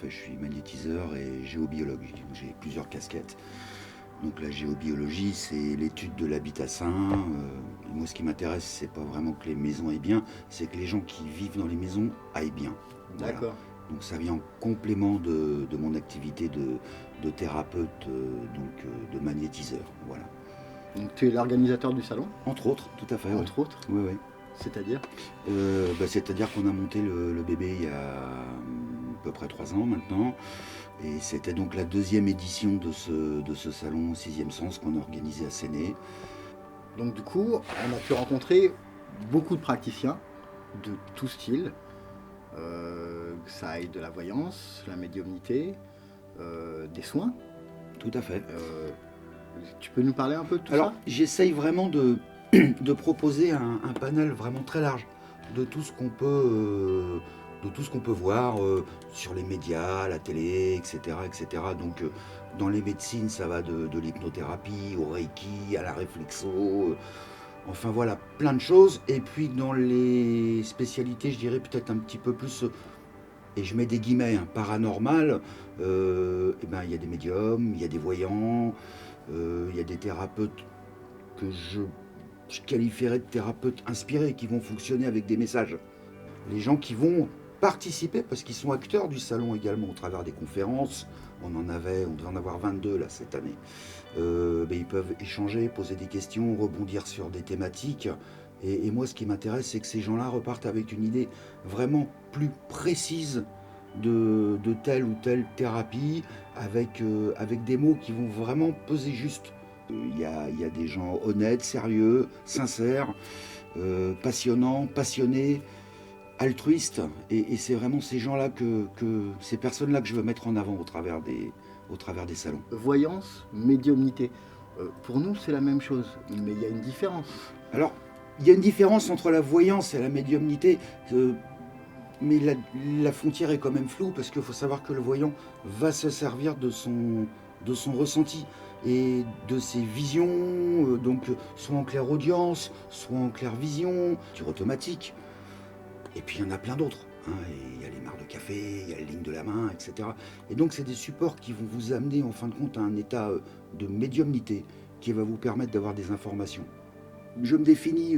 Je suis magnétiseur et géobiologue. J'ai plusieurs casquettes. Donc la géobiologie, c'est l'étude de l'habitat sain. Et moi, ce qui m'intéresse, c'est pas vraiment que les maisons aillent bien, c'est que les gens qui vivent dans les maisons aillent bien. Voilà. D'accord. Donc ça vient en complément de mon activité de thérapeute, de magnétiseur. Voilà. Donc tu es l'organisateur du salon, Entre autres, tout à fait. Ouais. entre autres, Ouais, ouais. c'est-à-dire? C'est-à-dire qu'on a monté le bébé il y a à peu près 3 ans maintenant. Et c'était donc la deuxième édition de ce salon Sixième Sens qu'on a organisé à Séné. Donc du coup, on a pu rencontrer beaucoup de praticiens de tout style. Que ça aille de la voyance, la médiumnité, des soins. Tout à fait. Tu peux nous parler un peu de tout Alors, ça? j'essaye vraiment de proposer un panel vraiment très large de tout ce qu'on peut voir sur les médias, la télé, etc. etc. Donc, dans les médecines, ça va de l'hypnothérapie au reiki, à la réflexo. Enfin voilà, plein de choses. Et puis dans les spécialités, je dirais peut-être un petit peu plus, et je mets des guillemets, hein, paranormal, et ben, il y a des médiums, il y a des voyants, il y a des thérapeutes que je qualifierais de thérapeutes inspirés, qui vont fonctionner avec des messages. Les gens qui vont participer, parce qu'ils sont acteurs du salon également, au travers des conférences. On devait en avoir 22 là cette année. Ils peuvent échanger, poser des questions, rebondir sur des thématiques. Et moi, ce qui m'intéresse, c'est que ces gens-là repartent avec une idée vraiment plus précise de telle ou telle thérapie, avec des mots qui vont vraiment peser juste. Il y a des gens honnêtes, sérieux, sincères, passionnants, passionnés, altruistes. Et c'est vraiment ces gens-là, ces personnes-là que je veux mettre en avant au travers des salons. Voyance, médiumnité. Pour nous, c'est la même chose, mais il y a une différence. Alors, il y a une différence entre la voyance et la médiumnité, mais la frontière est quand même floue, parce qu'il faut savoir que le voyant va se servir de son ressenti et de ses visions, soit en clairaudience, soit en clairvision, sur automatique. Et puis il y en a plein d'autres. Il y a les mares de café, il y a les lignes de la main, etc. Et donc c'est des supports qui vont vous amener en fin de compte à un état de médiumnité qui va vous permettre d'avoir des informations. Je me définis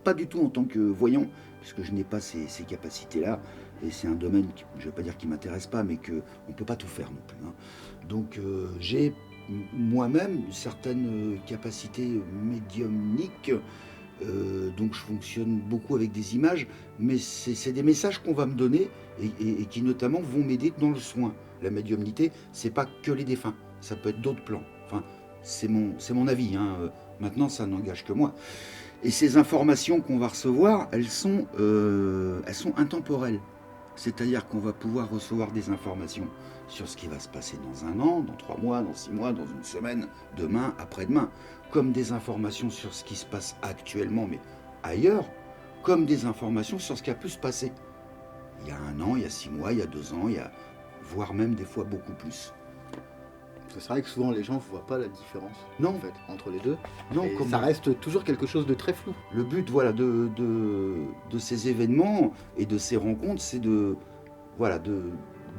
pas du tout en tant que voyant, puisque je n'ai pas ces capacités-là. Et c'est un domaine, je ne vais pas dire qui ne m'intéresse pas, mais qu'on ne peut pas tout faire non plus. Donc j'ai moi-même certaines capacités médiumniques. Donc je fonctionne beaucoup avec des images, mais c'est des messages qu'on va me donner et qui notamment vont m'aider dans le soin. La médiumnité, c'est pas que les défunts, ça peut être d'autres plans. Enfin, c'est mon avis. Maintenant, ça n'engage que moi. Et ces informations qu'on va recevoir, elles sont intemporelles. C'est-à-dire qu'on va pouvoir recevoir des informations sur ce qui va se passer dans 1 an, dans 3 mois, dans 6 mois, dans une semaine, demain, après-demain, comme des informations sur ce qui se passe actuellement, mais ailleurs, comme des informations sur ce qui a pu se passer il y a 1 an, il y a 6 mois, il y a 2 ans, voire même des fois beaucoup plus. C'est vrai que souvent les gens ne voient pas la différence Non. en fait, entre les deux. Non, Et ça reste toujours quelque chose de très flou. Le but, voilà, de ces événements et de ces rencontres, c'est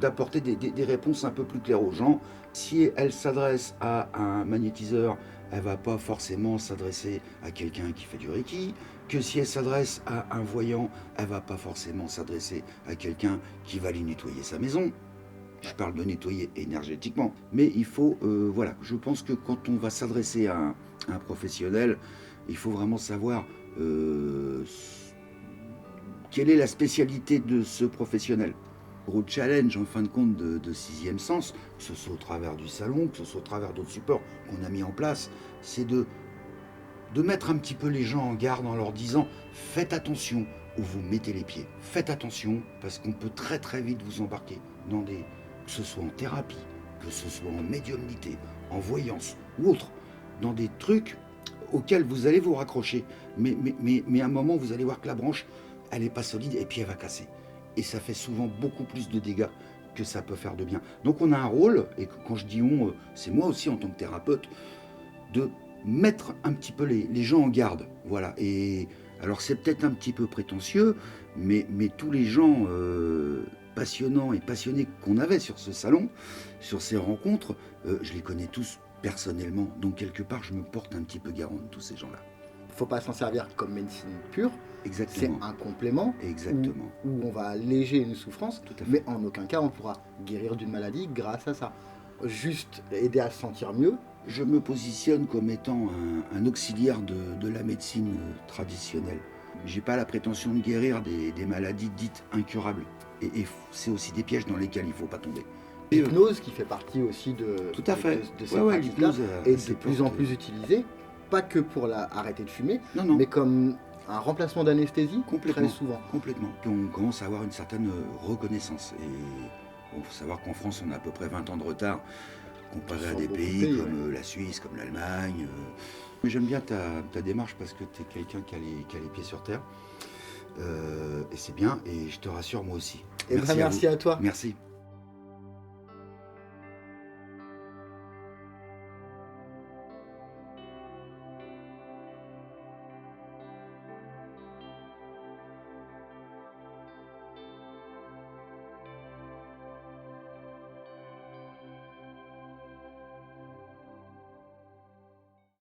d'apporter des réponses un peu plus claires aux gens. Si elle s'adresse à un magnétiseur, elle va pas forcément s'adresser à quelqu'un qui fait du Reiki. Que si elle s'adresse à un voyant, elle va pas forcément s'adresser à quelqu'un qui va lui nettoyer sa maison. Je parle de nettoyer énergétiquement. Mais il faut, je pense que quand on va s'adresser à un professionnel, il faut vraiment savoir quelle est la spécialité de ce professionnel. Le gros challenge en fin de compte de Sixième Sens, que ce soit au travers du salon, que ce soit au travers d'autres supports qu'on a mis en place, c'est de mettre un petit peu les gens en garde en leur disant faites attention où vous mettez les pieds. Faites attention parce qu'on peut très très vite vous embarquer dans que ce soit en thérapie, que ce soit en médiumnité, en voyance ou autre, dans des trucs auxquels vous allez vous raccrocher. Mais à un moment, vous allez voir que la branche, elle n'est pas solide et puis elle va casser. Et ça fait souvent beaucoup plus de dégâts que ça peut faire de bien. Donc on a un rôle, et quand je dis on, c'est moi aussi en tant que thérapeute, de mettre un petit peu les gens en garde. Voilà. Et alors c'est peut-être un petit peu prétentieux, mais tous les gens passionnants et passionnés qu'on avait sur ce salon, sur ces rencontres, je les connais tous personnellement. Donc quelque part, je me porte un petit peu garant de tous ces gens-là. Il ne faut pas s'en servir comme médecine pure. C'est Exactement. un complément Exactement. où on va alléger une souffrance, Tout à fait. mais en aucun cas on pourra guérir d'une maladie grâce à ça. Juste aider à se sentir mieux. Je me positionne comme étant un auxiliaire de la médecine traditionnelle. J'ai pas la prétention de guérir des maladies dites incurables. Et c'est aussi des pièges dans lesquels il faut pas tomber. L'hypnose qui fait partie aussi Tout à fait. de ces Ouais, pratiques-là l'hypnose est de plus en plus utilisée, pas que pour arrêter de fumer, Non, non. mais comme un remplacement d'anesthésie Complètement. très souvent. Complètement. Puis on commence à avoir une certaine reconnaissance. Et il faut savoir qu'en France, on a à peu près 20 ans de retard comparé à Sur des beaucoup de pays pays, comme la Suisse, comme l'Allemagne. Mais j'aime bien ta démarche parce que tu es quelqu'un qui a les pieds sur terre. Et c'est bien, et je te rassure moi aussi. Et merci vous. à toi. Merci.